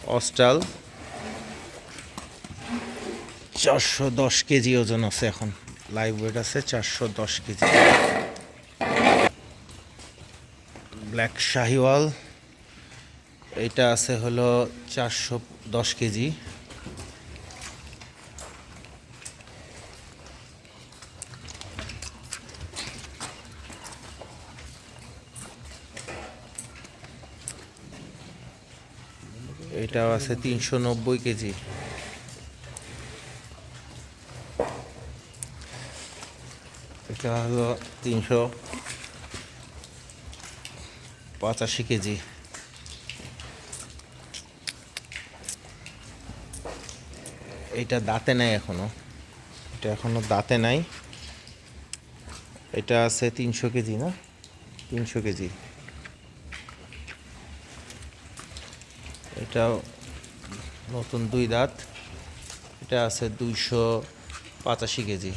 Austral 410 KG ওজন আছে, এখন লাইভ ওয়েট আছে 410 কেজি। ব্ল্যাক শাহিওয়াল এটা আছে হলো 410 কেজি। এটাও আছে 390 কেজি। এটা হলো 385 কেজি। এটা দাঁতে নাই এখনো, এটা এখনো দাঁতে নাই। এটা আছে 300 কেজি, না 300 কেজি। এটাও নতুন 2 দাঁত, এটা আছে 285 কেজি।